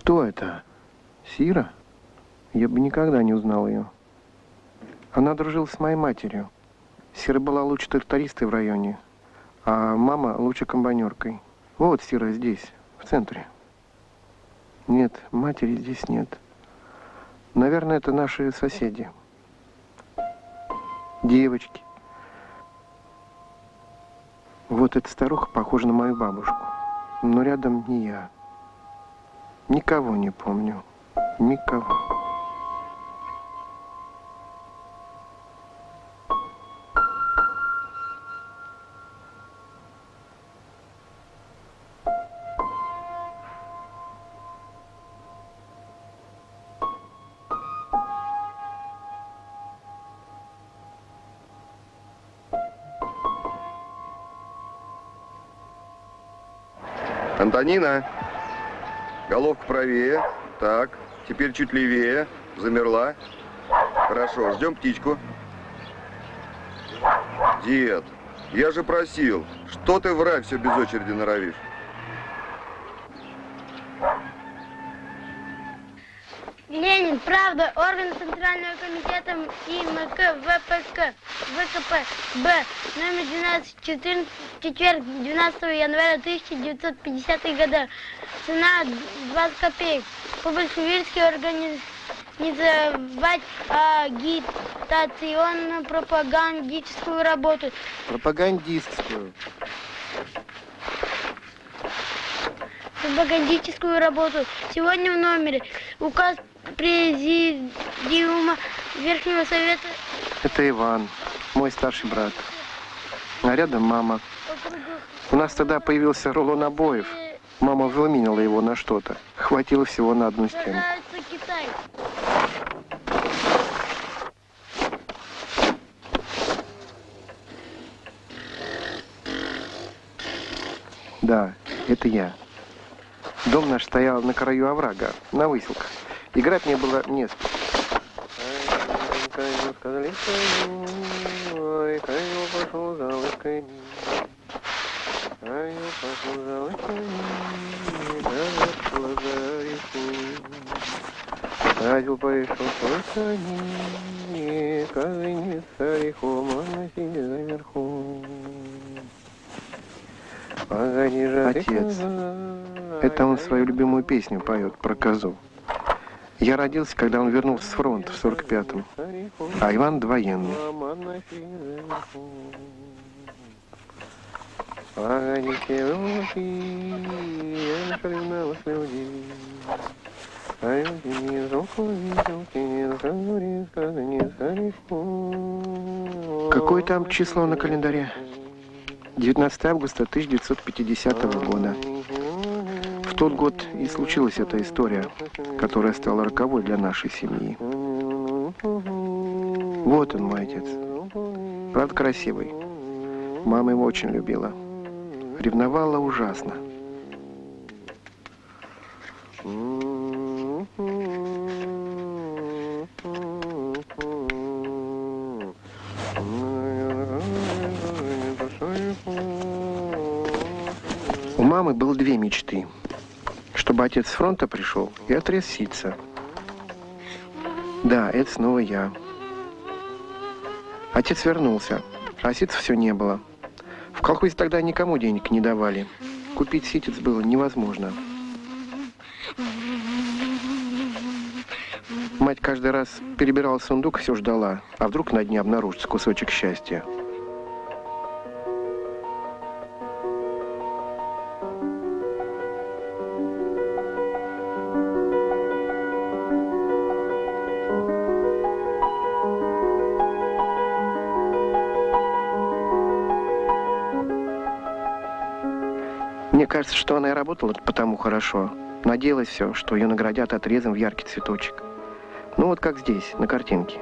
Кто это? Сира? Я бы никогда не узнал ее. Она дружила с моей матерью. Сира была лучшей трактористой в районе, а мама лучшей комбайнеркой. Вот Сира здесь, в центре. Нет, матери здесь нет. Наверное, это наши соседи. Девочки. Вот эта старуха похожа на мою бабушку. Но рядом не я. Никого не помню. Никого. Антонина, головка правее. Так, теперь чуть левее. Замерла. Хорошо, ждем птичку. Дед, я же просил. Что ты в рай все без очереди норовишь? Ленин, правда, орган Центрального комитета ИМК ВПК ВКП Б номер 12, четверг, 12 января 1950 года. Цена 20 копеек. По-большевистски организовать агитационно-пропагандическую работу. Пропагандистскую. Пропагандическую работу. Сегодня в номере указ Президиума Верхнего Совета. Это Иван, мой старший брат. А рядом мама. У нас тогда появился рулон обоев. Мама выменила его на что-то. Хватило всего на одну стену. Китай. Да, это я. Дом наш стоял на краю оврага, на выселках. Играть мне было не с кем. Радил пошел по сани, казанец орехом, а на сине наверху. Погоди же, отец. Это он свою любимую песню поет про козу. Я родился, когда он вернулся с фронта в 45-м, а Иван военный. Погодите, руки, я нашагналась людей. А люди не звуку видел, не разговори, сказанец орехом. Какое там число на календаре? 19 августа 1950 года. В тот год и случилась эта история, которая стала роковой для нашей семьи. Вот он, мой отец. Правда, красивый. Мама его очень любила. Ревновала ужасно. У мамы было две мечты. Чтобы отец с фронта пришел и отрез ситца. Да, это снова я. Отец вернулся, а ситца все не было. В колхозе тогда никому денег не давали. Купить ситец было невозможно. Мать каждый раз перебирала сундук и все ждала, а вдруг на дне обнаружится кусочек счастья. Мне кажется, что она и работала потому хорошо. Надеялась все, что ее наградят отрезом в яркий цветочек. Ну вот как здесь, на картинке.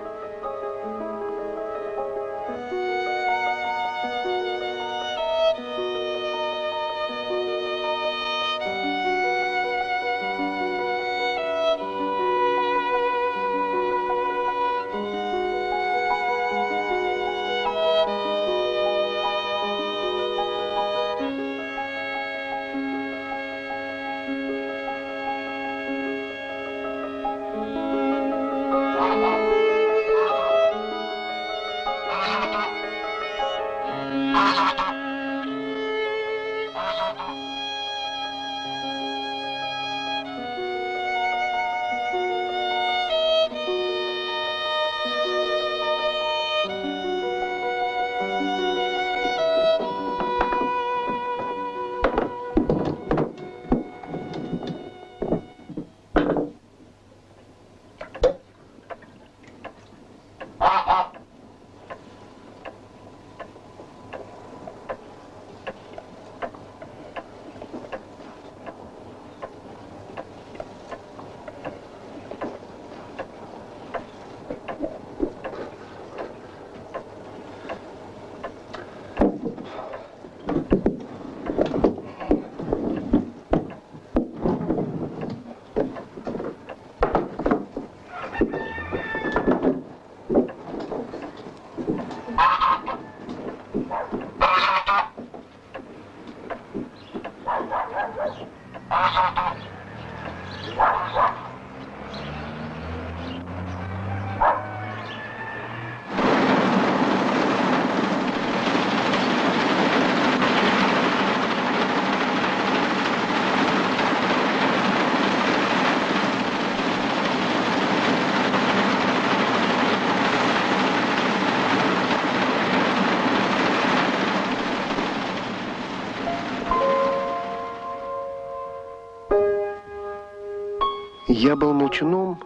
Я был молчуном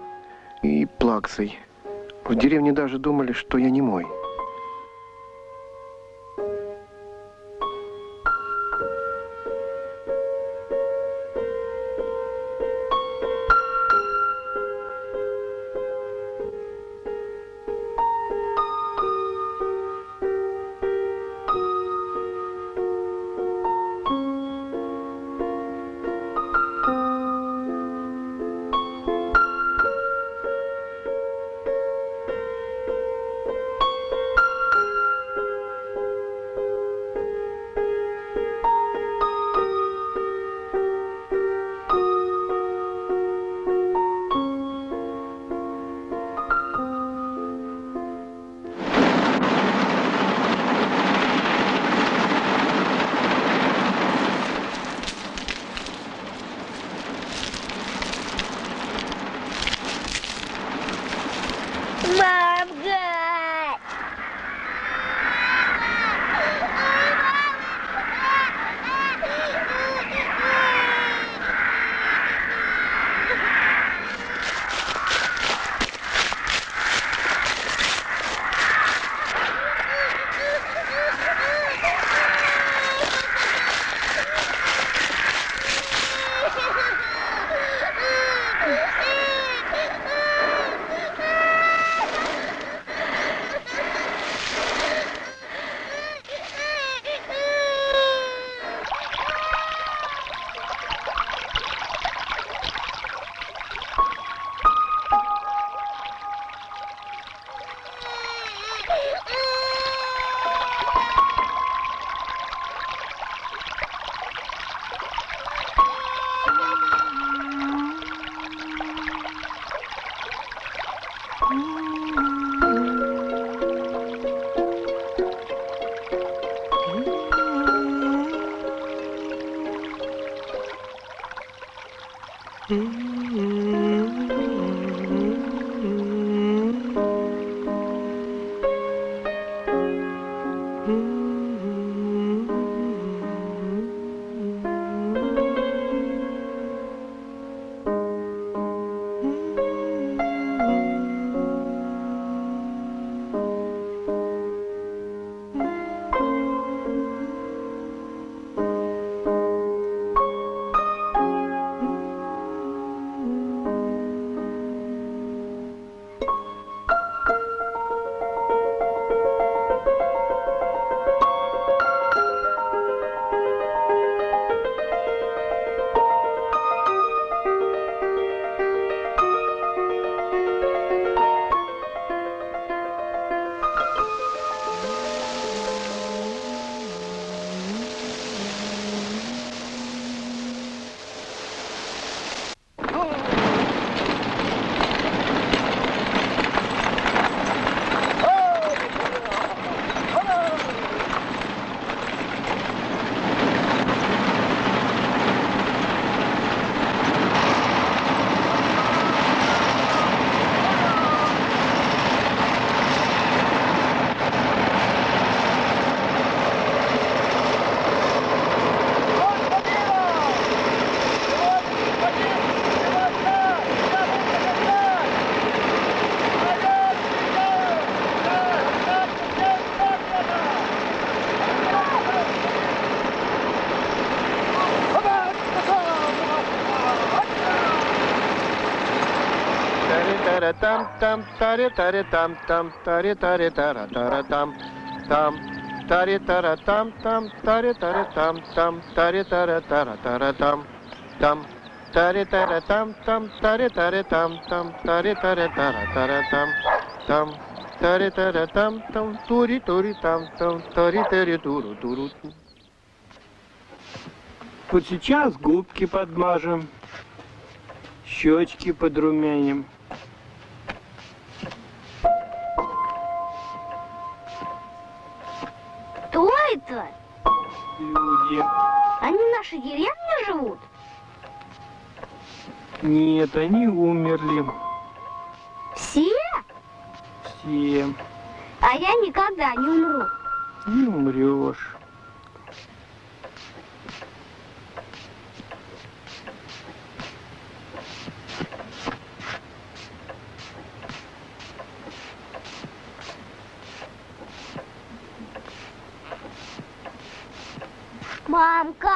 и плаксой. В деревне даже думали, что я немой. Там там тари тари там там тари тари тара тара там там тари тара там там тари тари там там тари тара тара тара там там тари тара там там тари тари там там тари тари тара тара там там тари тара там там тури тури там там тари тари туру туру. Вот сейчас губки подмажем, щечки подрумяним. Кто это? Люди. Они в нашей деревне живут? Нет, они умерли. Все? Все. А я никогда не умру. Не умрешь. Мамка!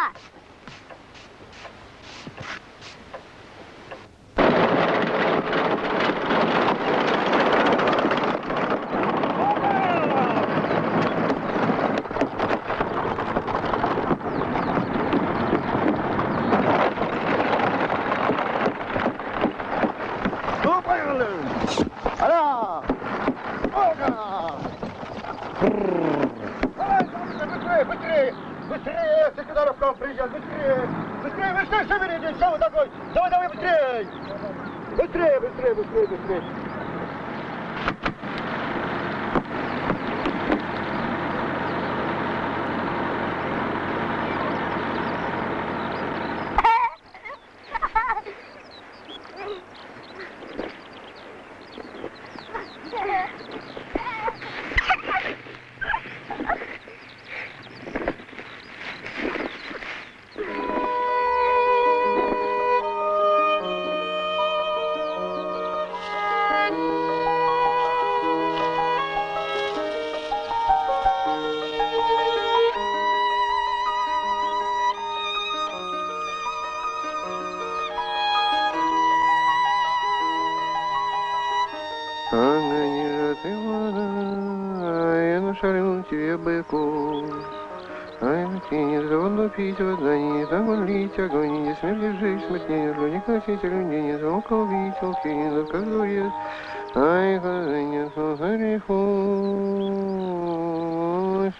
Ну, поехали! Аля! Ока! Давай, быстрее! Быстрее! Ты куда рывком приезжай? Быстрее! Быстрее! Вы что берете? Что вы такой? Давай, быстрее! Быстрее! Я нашарил тебе быков. Ай, ты не заводно пить вода, не замолить огонь, не смерть жизнь, смерть не жду, не косить людей, не звука убить, волки, как дует. Ай, не греху,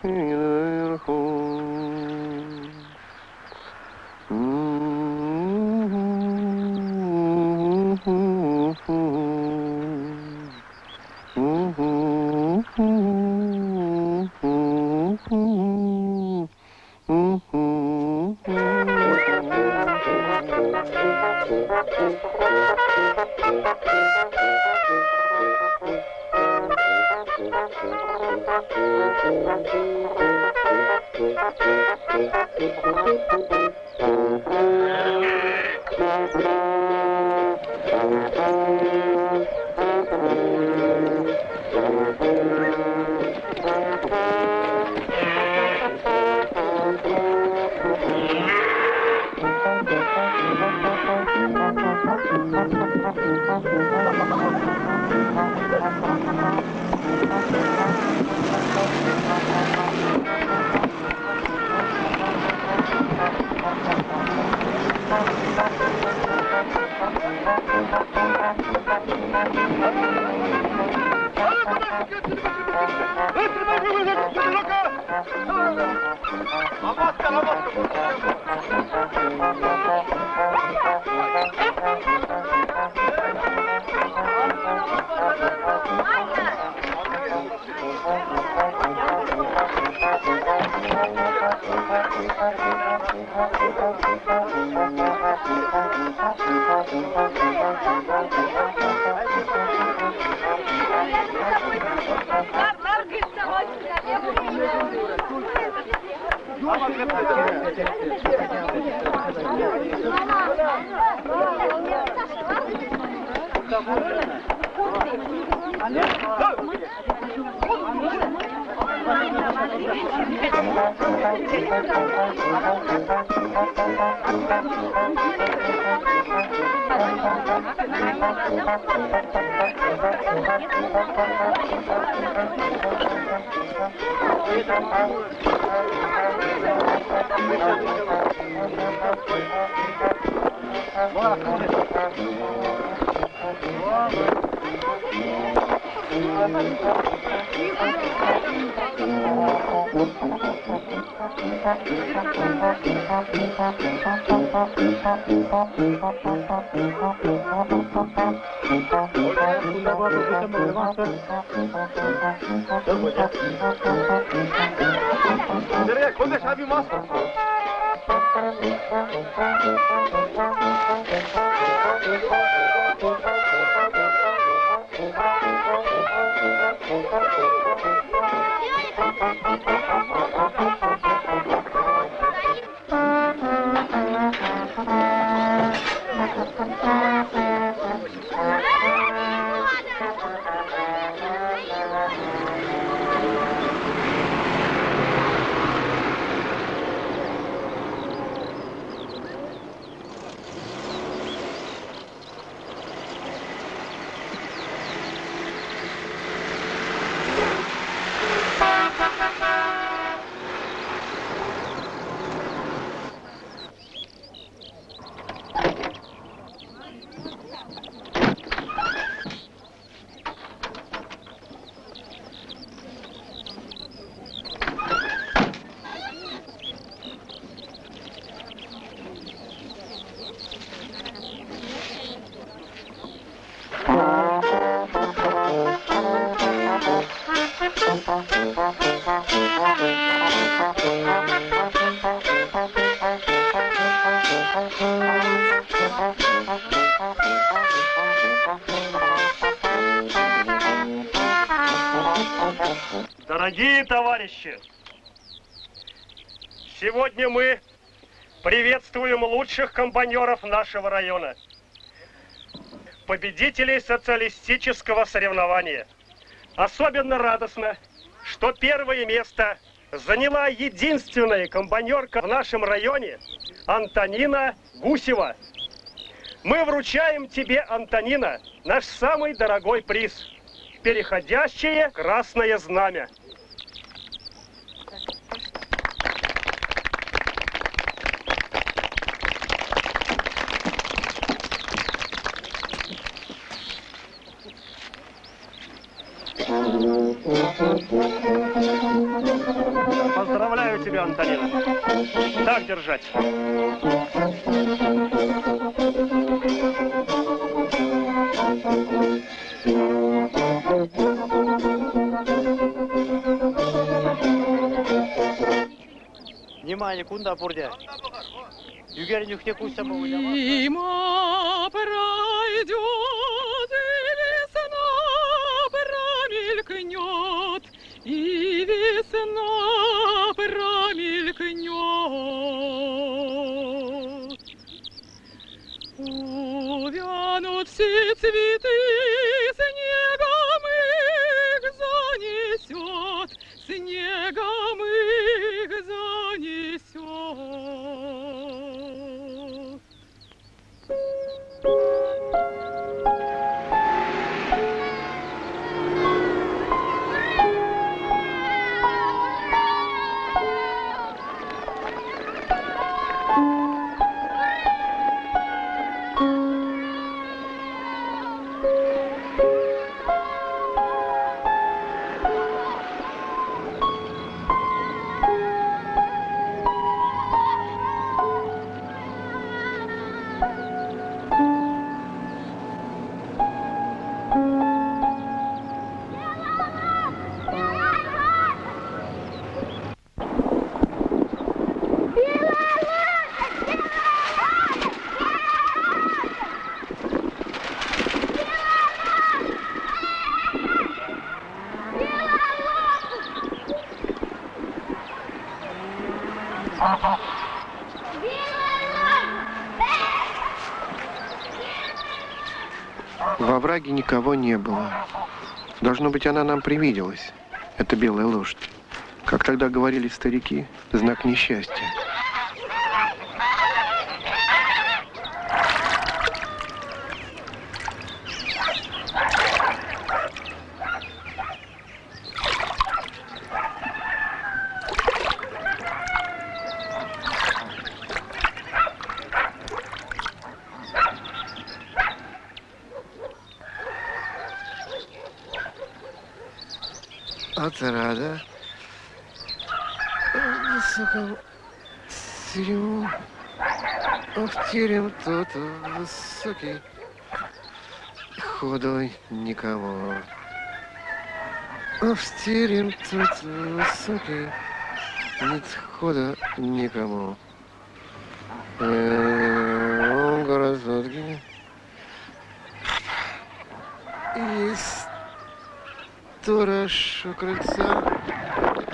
не наверху. Дорогие товарищи, сегодня мы приветствуем лучших комбайнеров нашего района, победителей социалистического соревнования. Особенно радостно, что первое место заняла единственная комбайнерка в нашем районе Антонина Гусева. Мы вручаем тебе, Антонина, наш самый дорогой приз – переходящее красное знамя. Поздравляю тебя, Антонина. Так держать. Внимание, кунда бурдя. Югерин юхте куся мовля. Зима пройдет, и весна промелькнет, и весна промелькнет. Увянут все цветы, снегом их занесет, снегом их занесет. Во овраге никого не было. Должно быть, она нам привиделась. Это белая лошадь. Как тогда говорили старики, знак несчастья. Отрада в высоком терему, в терем тот высокий, худой никого. В терем тот высокий, нет хода никому. Красотки есть. Сторож у крыльца,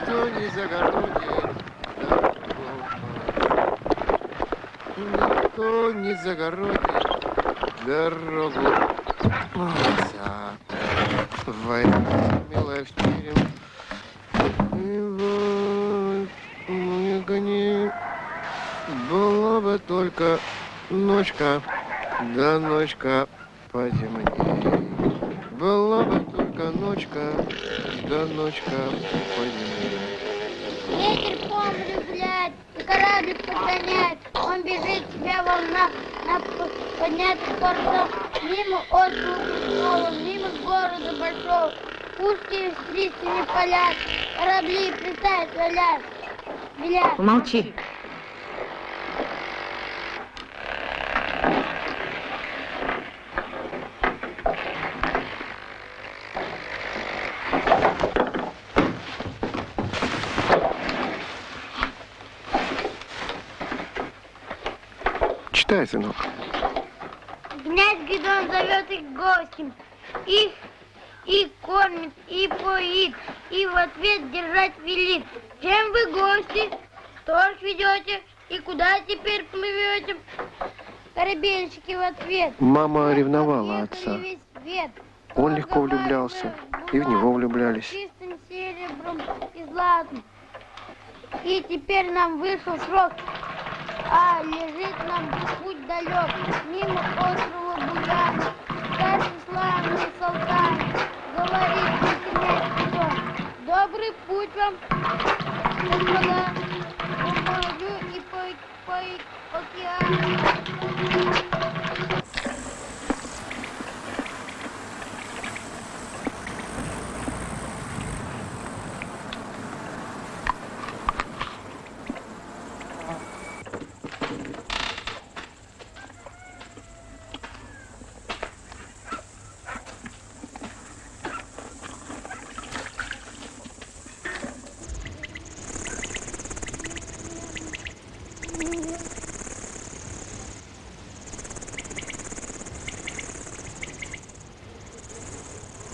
кто не загородит дорогу, никто не загородит дорогу. Война, милая, в терем, и вот мы гони. Была бы только ночка, да ночка потемней. Была бы только ночка, да ночка потемней. Ветер по морю гулять, и кораблик подгоняет. Он бежит, тебя волна на поднятых парусах. Мимо острова, мимо города большого. Узкие пристани поля, корабли притают, валят. Помолчи. Читай, сынок. Князь Гидон зовет их гостем. Их кормит и поит. и в ответ держать велит. Чем вы гости? Что ж ведете? И куда теперь плывете? Корабельщики в ответ. Мама ревновала отца. Весь свет. Он легко влюблялся, и в него влюблялись. Чистым серебром и златом. И теперь нам вышел срок, а лежит нам путь далек, мимо острова Буяна. Старший славный Салтан говорит, не терять все. Добрый путь вам, господа, по морю и по океану.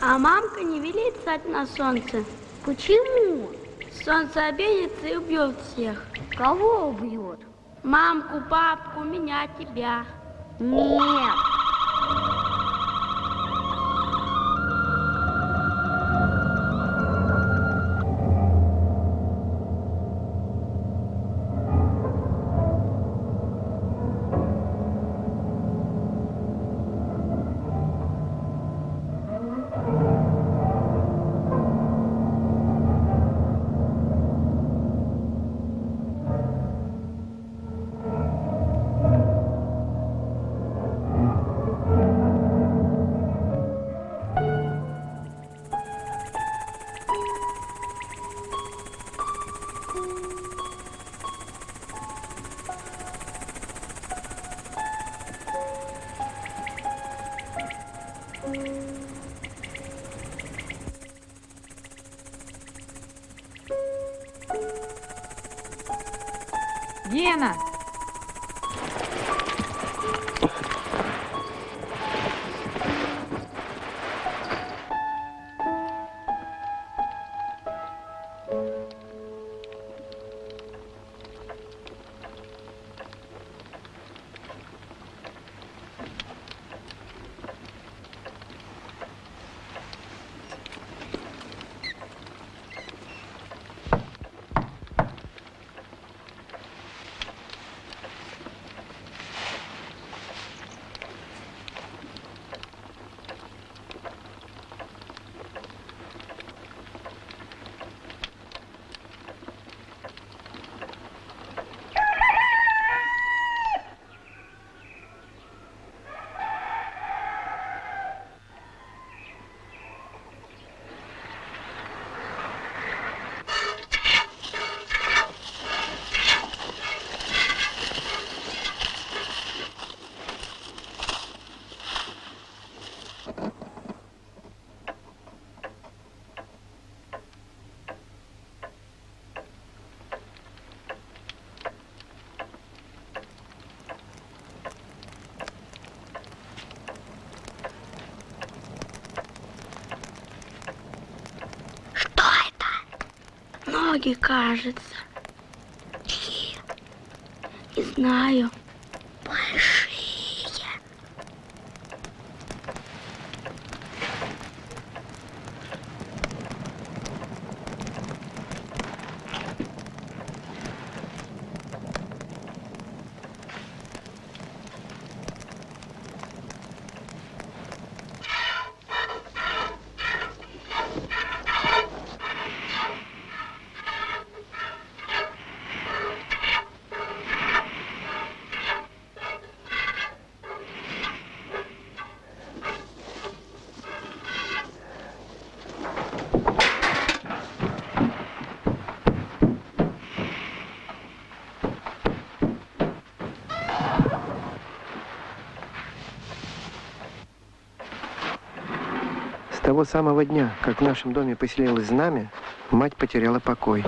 А мамка не велит стать на солнце. Почему? Солнце обидится и убьет всех. Кого убьет? Мамку, папку, меня, тебя. Нет. Гена! Ноги, кажется. Не знаю. Большие. С того самого дня, как в нашем доме поселилось знамя, мать потеряла покой.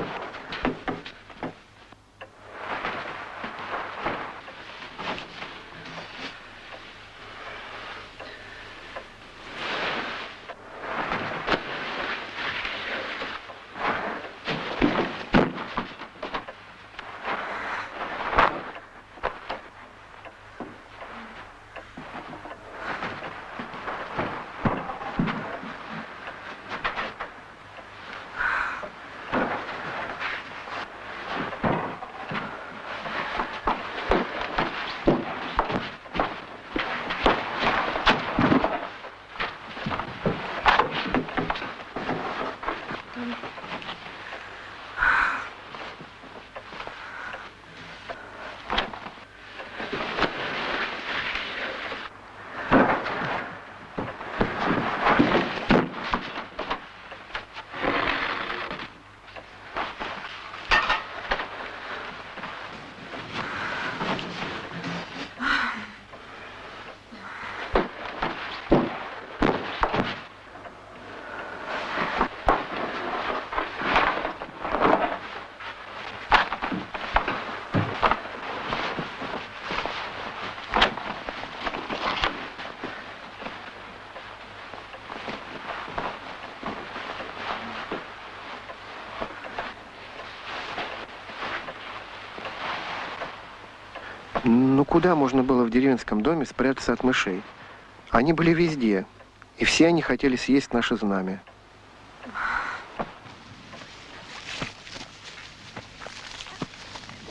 Ну куда можно было в деревенском доме спрятаться от мышей? Они были везде, и все они хотели съесть наше знамя.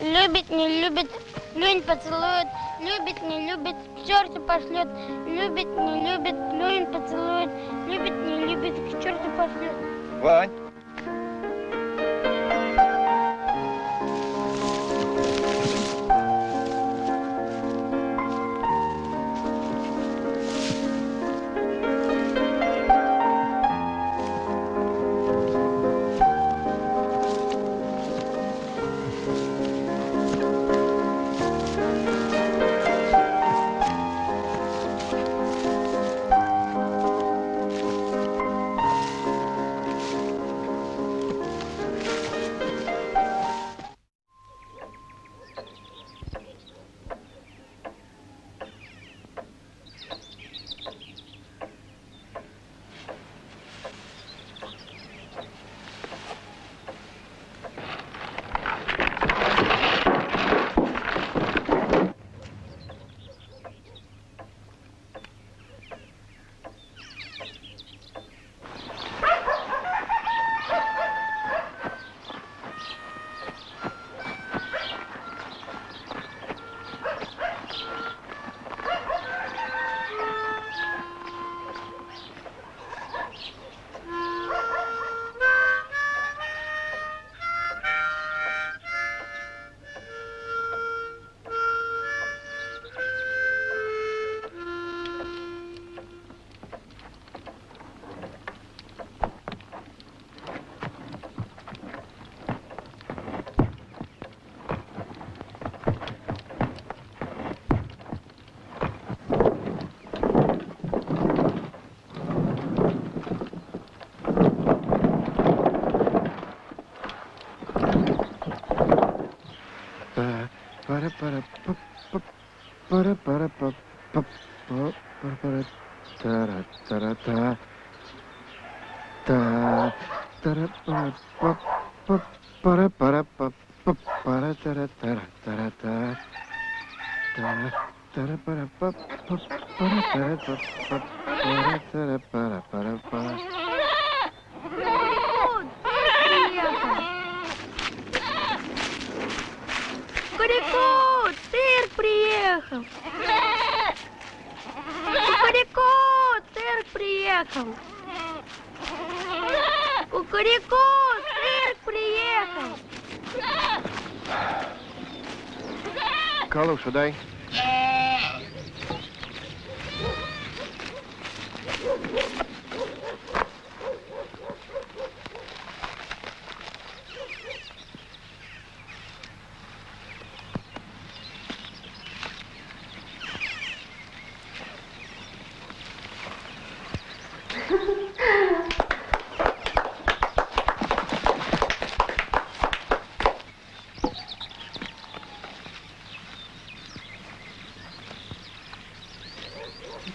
Любит, не любит, плюнь поцелует. Любит, не любит, к черту пошлет. Любит, не любит, плюнь поцелует. Любит, не любит, к черту пошлет. Вань. Кукареку, цирк приехал. Кукареку, цирк приехал. Кукареку, цирк приехал. Калуша, дай.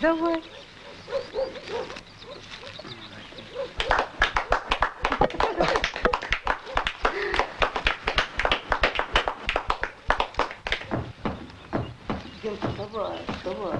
Давай. Давай, давай.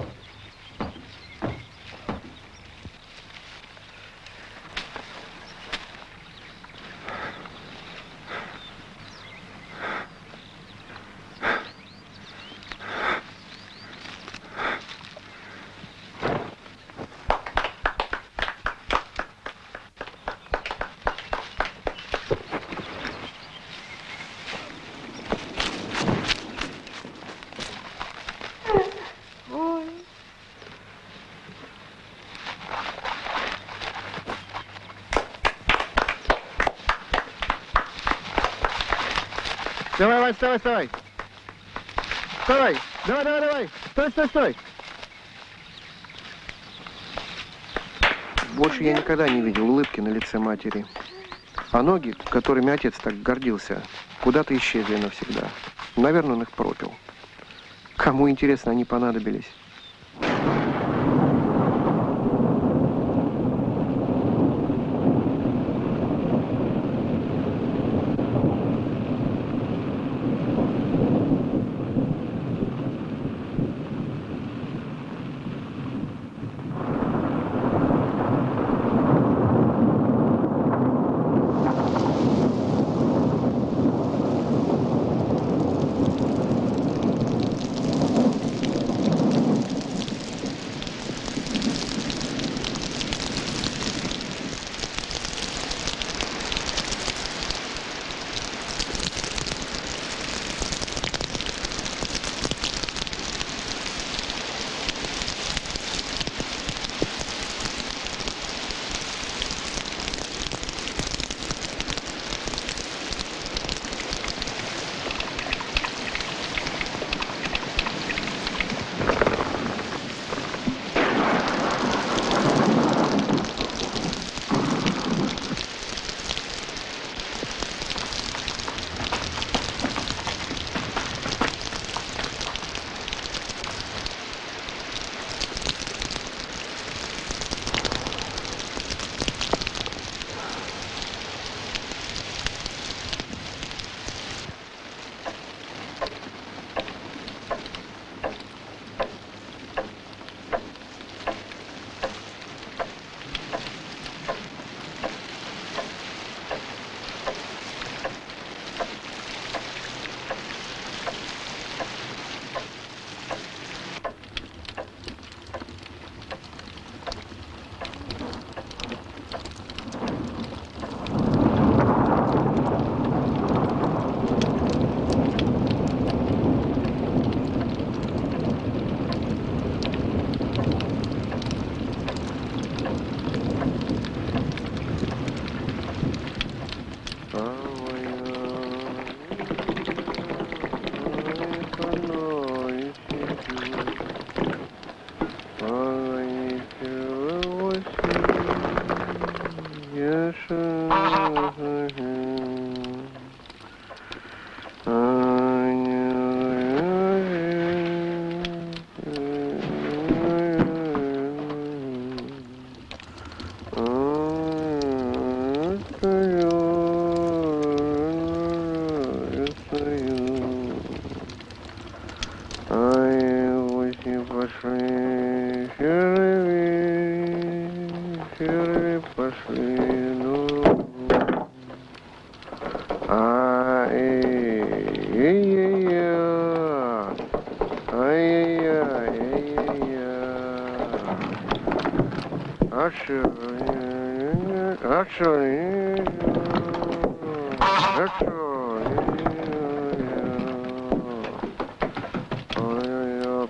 Давай, Вань, вставай, вставай. Вставай. Давай, давай, давай. Стой, стой, стой. Больше я никогда не видел улыбки на лице матери. А ноги, которыми отец так гордился, куда-то исчезли навсегда. Наверное, он их пропил. Кому, интересно, они понадобились?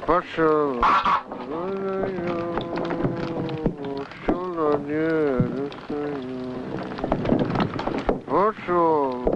Пошел. Пошел.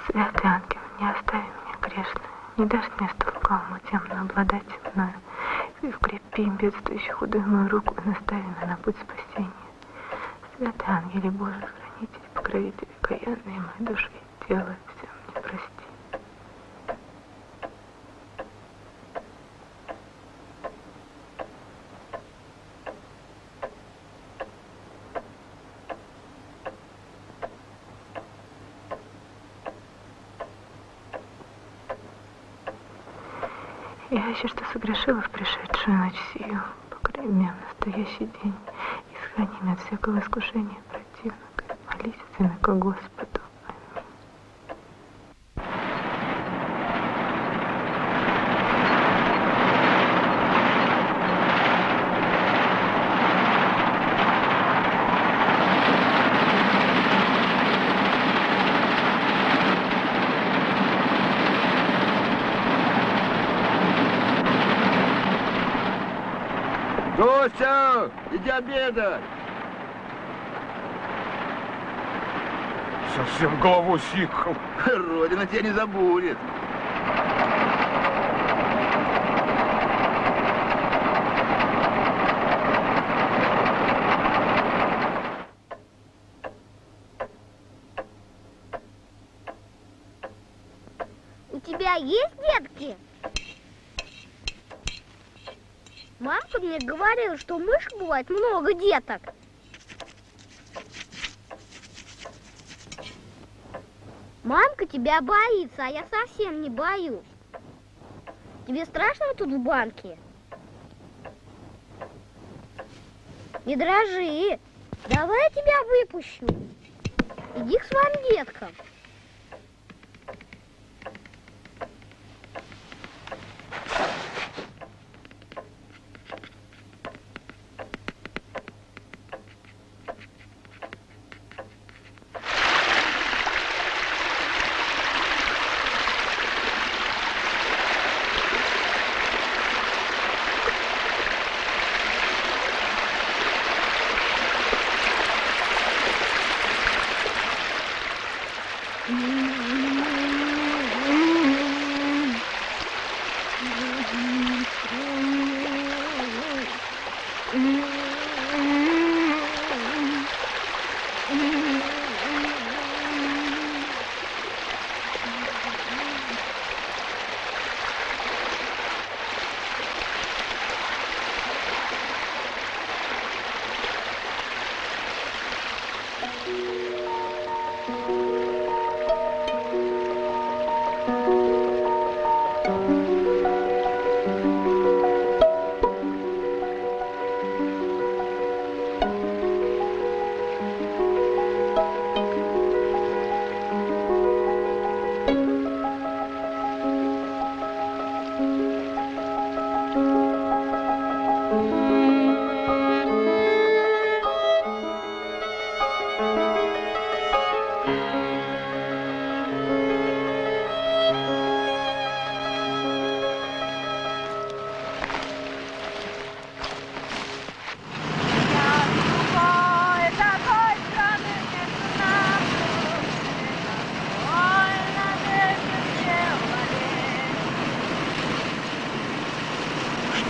Святый ангел, не оставь меня грешную, не дашь место лукавому темно обладать мною, и укрепи бедствующую худую мою руку и настави меня на путь спасения. Святый ангел Божий, хранитель, покровитель, окаянный моей души и тела, все мне прости. Я еще что согрешила в пришедшую ночь сию, покори меня в настоящий день и сохрани меня от всякого искушения противника. Молись ко Господу. Аминь. Тося, иди обедать. Совсем головой съехал. Родина тебя не забудет. У тебя есть детки? Мамка мне говорила, что у мышек бывает много деток. Мамка тебя боится, а я совсем не боюсь. Тебе страшно тут в банке? Не дрожи. Давай я тебя выпущу. Иди к своим деткам.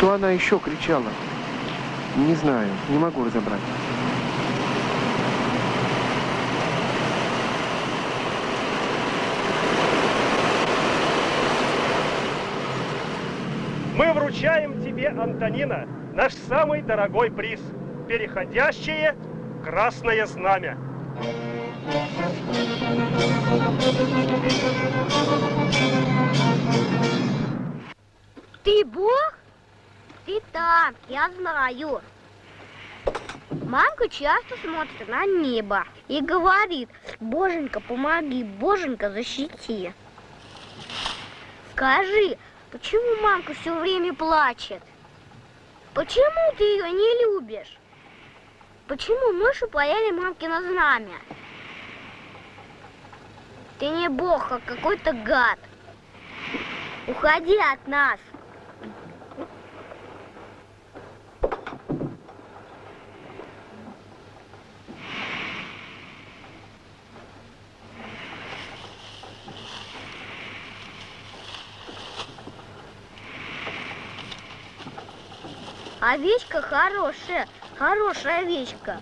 Что она еще кричала? Не знаю, не могу разобрать. Мы вручаем тебе, Антонина, наш самый дорогой приз – переходящее красное знамя. Ты Бог? Ты так, я знаю. Мамка часто смотрит на небо и говорит: Боженька, помоги, Боженька, защити. Скажи, почему мамка все время плачет? Почему ты ее не любишь? Почему мыши паяли мамкино знамя? Ты не Бог, а какой-то гад. Уходи от нас. Овечка хорошая, хорошая овечка.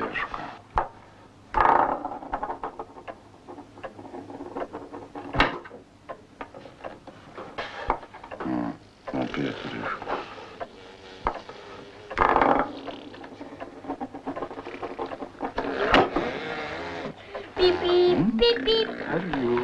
орешка. Опять орешек. Пип-пип, пип-пип. Алло.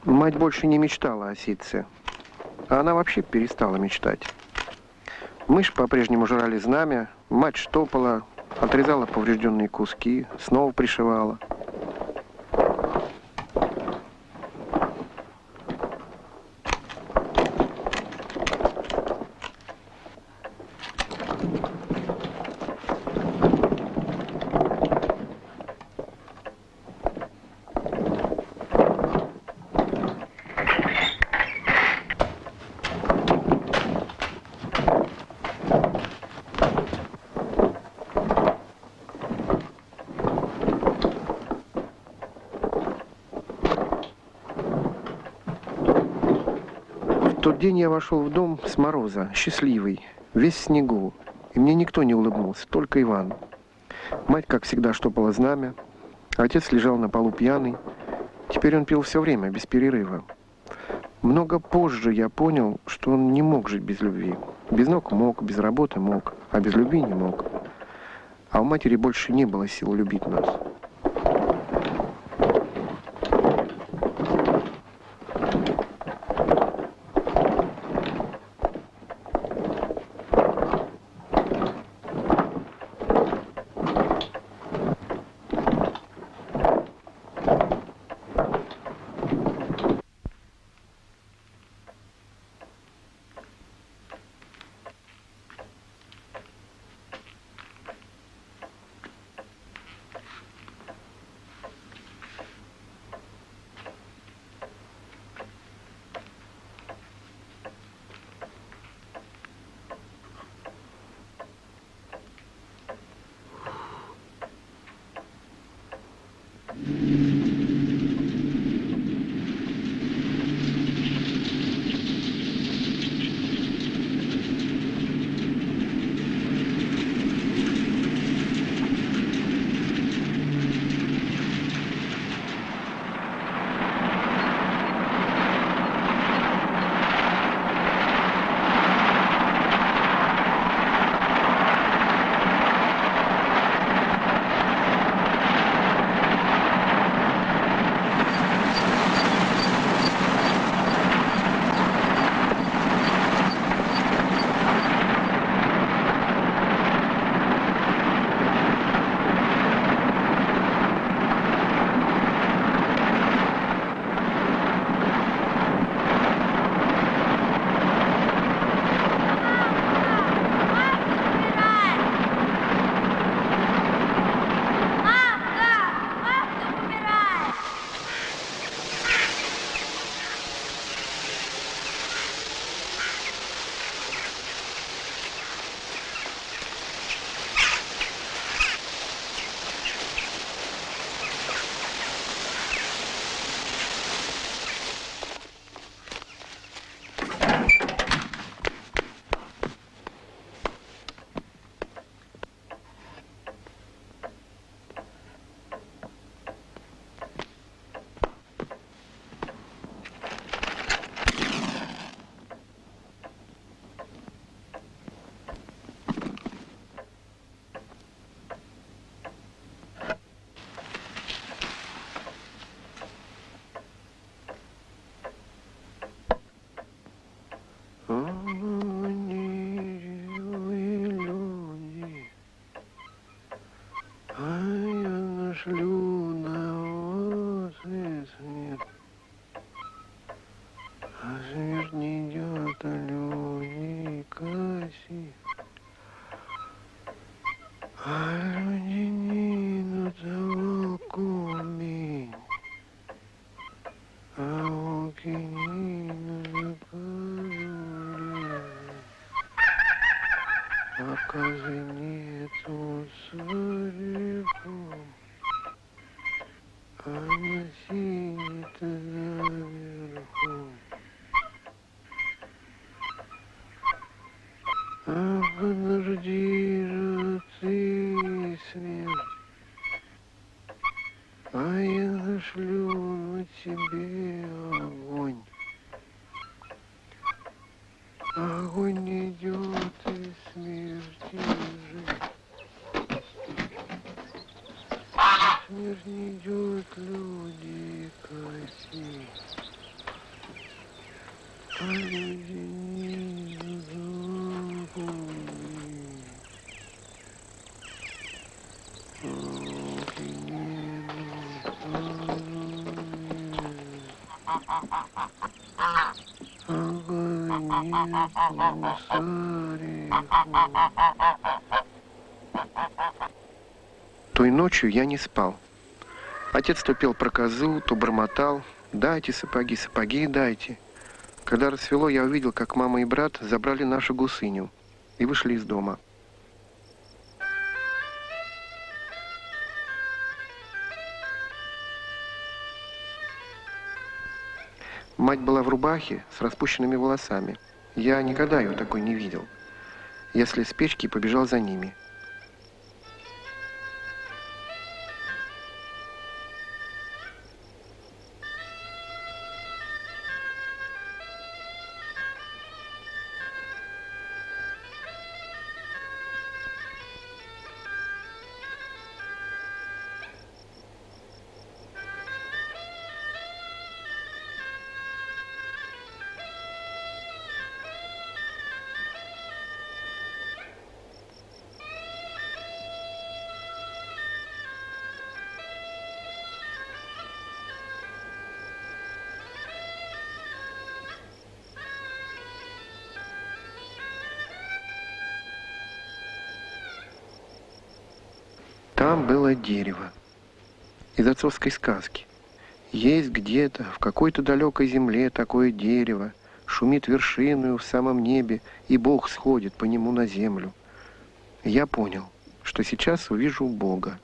Мать больше не мечтала о ситце. А она вообще перестала мечтать. Мышь по-прежнему жрали знамя, мать штопала, отрезала поврежденные куски, снова пришивала. В тот день я вошел в дом с мороза, счастливый, весь в снегу. И мне никто не улыбнулся, только Иван. Мать, как всегда, штопала знамя. Отец лежал на полу пьяный. Теперь он пил все время, без перерыва. Много позже я понял, что он не мог жить без любви. Без ног мог, без работы мог, а без любви не мог. А у матери больше не было сил любить нас. Шлю на вас свет, а смерть не Окаженецу цариком, а на сине-то наверху. А подожди же ты, смерть, а я нашлю на тебе огонь. Огонь идет из смерти жизнь. Смерть не идет, люди косить. А люди не идут огонь. Руки не Той ночью я не спал. Отец то пел про козу, то бормотал: «Дайте сапоги, сапоги дайте». Когда рассвело, я увидел, как мама и брат забрали нашу гусыню и вышли из дома. Мать была в рубахе с распущенными волосами. Я никогда ее такой не видел. Я слез с печки и побежал за ними. Там было дерево. Из отцовской сказки. Есть где-то, в какой-то далекой земле такое дерево, шумит вершиною в самом небе, и Бог сходит по нему на землю. Я понял, что сейчас увижу Бога.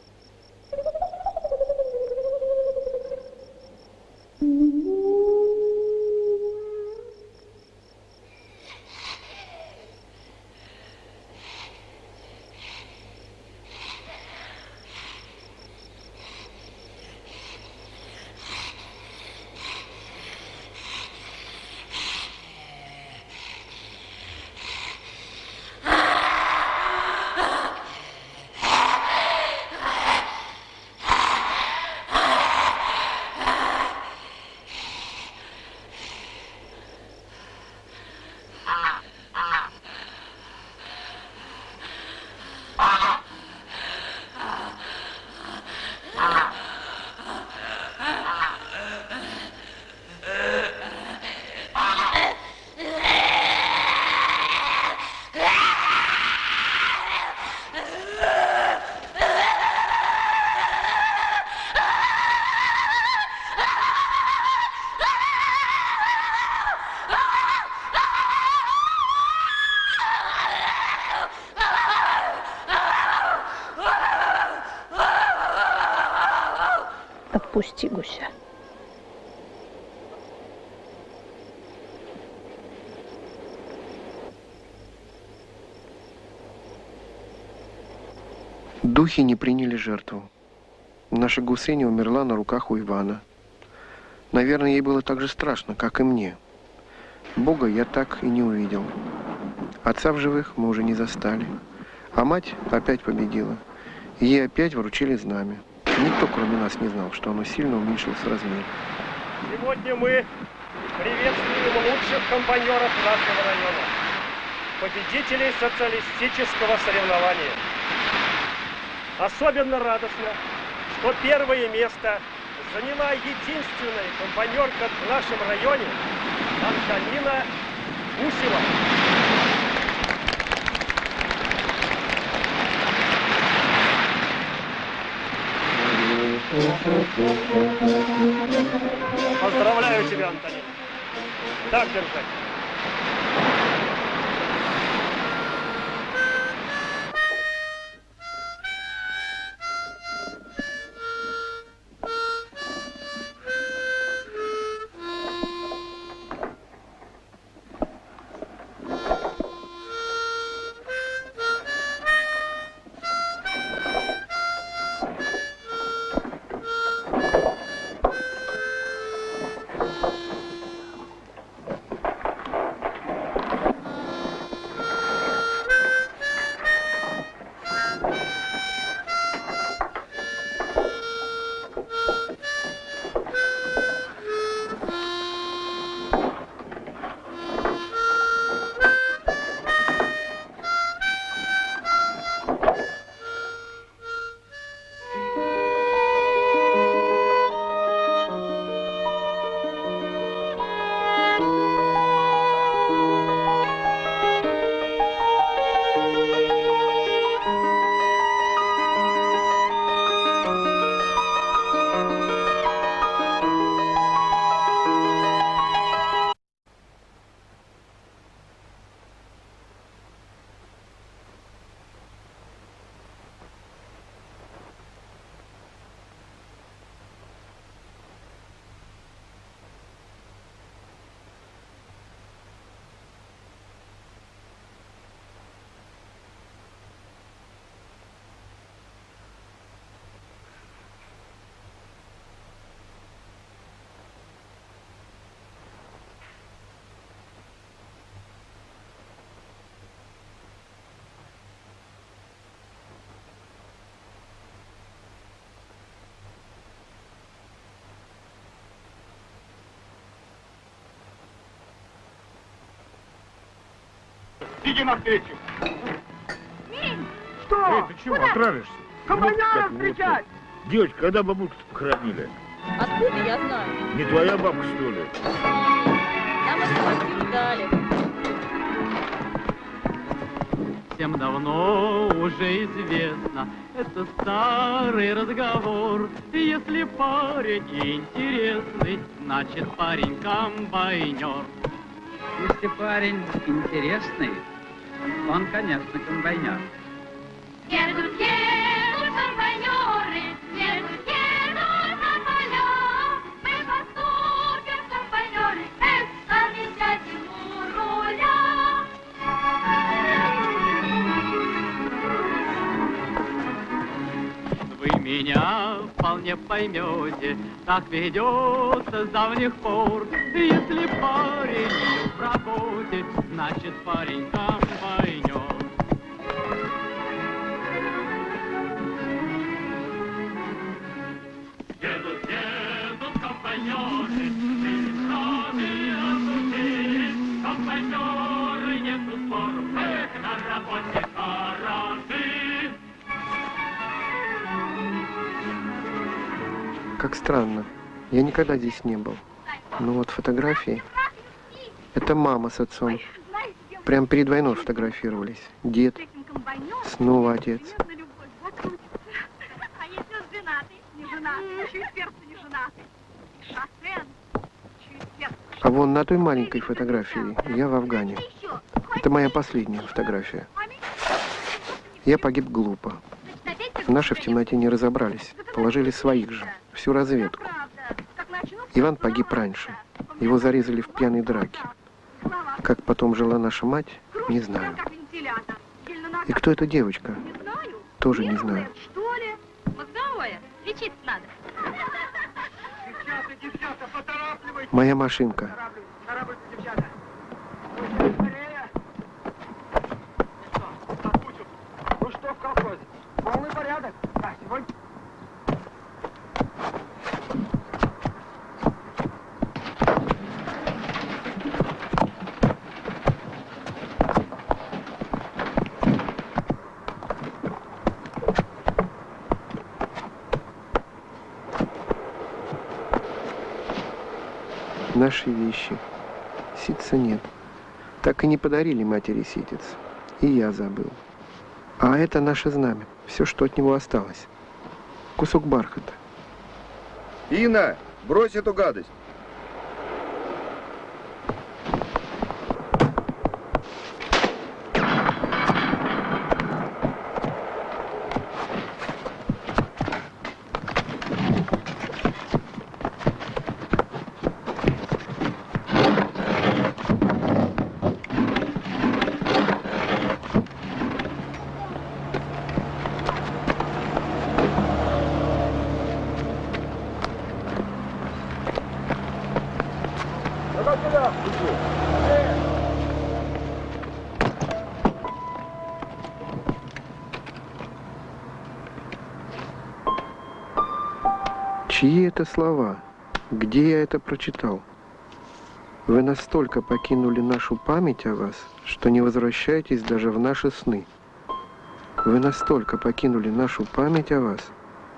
Отпусти гуся. Духи не приняли жертву. Наша гусыня умерла на руках у Ивана. Наверное, ей было так же страшно, как и мне. Бога я так и не увидел. Отца в живых мы уже не застали. А мать опять победила. Ей опять вручили знамя. Никто, кроме нас, не знал, что оно сильно уменьшилось в размере. Сегодня мы приветствуем лучших компаньеров нашего района, победителей социалистического соревнования. Особенно радостно, что первое место заняла единственная компаньерка в нашем районе Антонина Гусева. Поздравляю тебя, Антонина. Так держать. Иди навстречу. Что? Эй, ты чего, отравишься? Компаньона встречать! Девочка, когда бабушку хоронили? Откуда я знаю? Не твоя бабка, что ли? Нам эту квартиру дали. Всем давно уже известно, это старый разговор. Если парень интересный, значит парень комбайнер. Если парень интересный, он, конечно, комбайнер. Едут, едут комбайнеры, едут, едут на поля. Мы поступим, комбайнеры, это не сядем у руля. Вы меня вполне поймете, так ведется с давних пор. Если парень в работе, значит парень комбайнер. Едут, едут комбайнеры, перестали осудить. Комбайнеры, нету спору, эх, на работе хороши. Как странно. Я никогда здесь не был. Но вот фотографии. Это мама с отцом. Прям перед войной фотографировались. Дед. Снова отец. А если он женатый, не женатый, еще и перца не женатый. Шофен, еще и перца. А вон на той маленькой фотографии я в Афгане. Это моя последняя фотография. Я погиб глупо. Наши в темноте не разобрались. Положили своих же. Всю разведку. Иван погиб раньше. Его зарезали в пьяной драке. Как потом жила наша мать, не знаю. И кто эта девочка? Тоже не знаю. Что ли? Мозговое. Лечиться надо. Девчата, девчата, поторапливайтесь! Моя машинка. Торопливайтесь, девчата! Скорее! Запутал. Ну что в колхозе? Полный порядок? Да, сегодня... Наши вещи. Ситца нет. Так и не подарили матери ситец. И я забыл. А это наше знамя. Все, что от него осталось. Кусок бархата. Инна, брось эту гадость. Чьи это слова? Где я это прочитал? Вы настолько покинули нашу память о вас, что не возвращаетесь даже в наши сны. Вы настолько покинули нашу память о вас,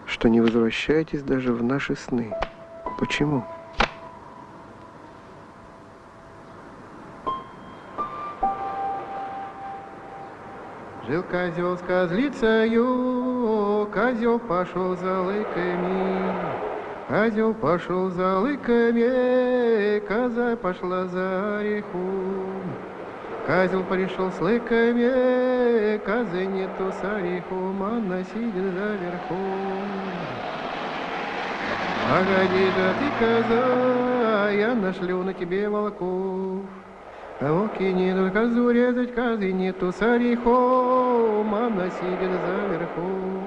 что не возвращаетесь даже в наши сны. Почему? Жил козел с козлицею, козел пошел за лыками. Козел пошел за лыками, коза пошла за орехом. Козел пришел с лыками, козы нету с орехом, она сидит за верхом. Погоди-ка ты, коза, я нашлю на тебе волков. Волки не идут козу резать, козы нету с орехом, она сидит за верхом.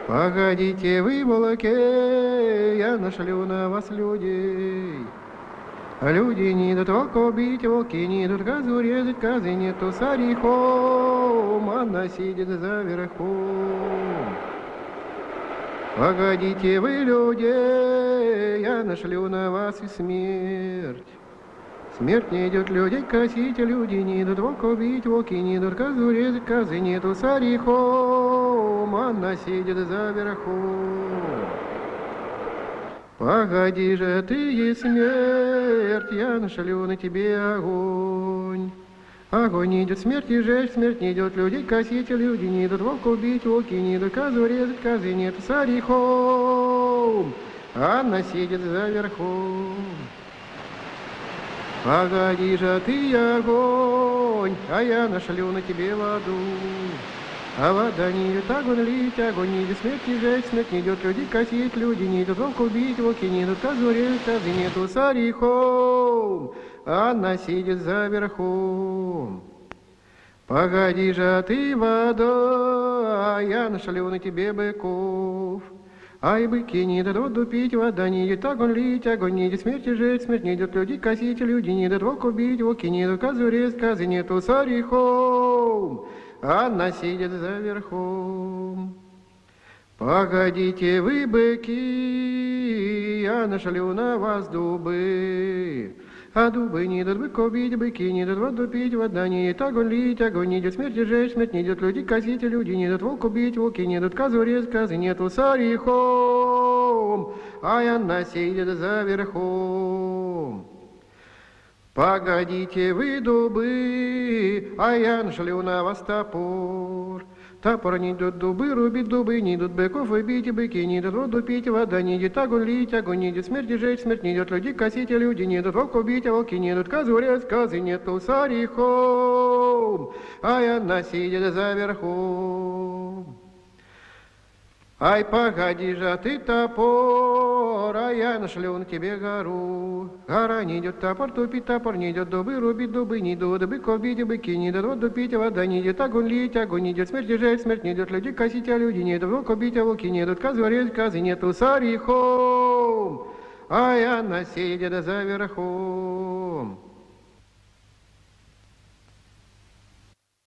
Погодите вы, волки, я нашлю на вас людей. Люди не идут волков бить, волки не идут козу резать, козы нету с орехом, она сидит за верхом. Погодите вы, люди, я нашлю на вас и смерть. Смерть не идет, людей косить, люди не идут, волков бить, волки не идут, козу резать, козы нету, царихом, Анна сидит за верхом. Погоди же ты, и смерть, я нашлю на тебе огонь. Огонь не идет, смерть и жечь, смерть не идет, людей косить, люди не идут, волков бить, волки не идут, козу резать, козы нету, царихом, Анна сидит за верхом. Погоди же ты, огонь, а я нашлю на тебе воду. А вода не идет, огонь лить, огонь не идет, смерть не жечь, смерть не идет, люди косить, люди не идут, волк убить, волки не идут, козу резать, козы нету, царихом, Анна сидит за верхом. Погоди же ты, вода, а я нашлю на тебе быков. Ай, быки не идут, воду пить, вода не идет, огонь лить, огонь не идет, смерть и жечь, смерть не идет, люди косить, люди не идут, волк убить, волки не идут, козу резать, козы нету, царихом, Анна сидит за верхом. Погодите вы, быки, я нашлю на вас дубы. А дубы не идут, быков бить, быки не идут, воду пить, вода не идет, огонь лить, огонь не идет, смерть и жечь, смерть не идет, люди косить, люди не идут, волк убить, волки не идут, козу резать, козы нету, царихом, а Анна сидит за верхом. Погодите вы, дубы, а я нашлю на вас топор. Топор не идут, дубы рубить, дубы не идут, быков и бить, быки не идут, воду пить, вода не идет, огонь лить, огонь не идет, смерть и жечь, смерть не идет, люди косить, люди не идут, волк убить, волки не идут, козу резать, козы нету, царихом, а Анна сидит за верхом. Ай, погоди же ты, топор, а я нашлю на тебе гору. Гора не идет, топор тупить, топор не идет, дубы рубить, дубы не идут, быков бить, быки не идут, воду пить, вода не идет, огонь лить, огонь не идет, смерть и жечь, смерть не идет, люди косить, а люди не идут, волк бить, волки не идут, козу резать, козы нету, царихом, а Анна сидит за верхом.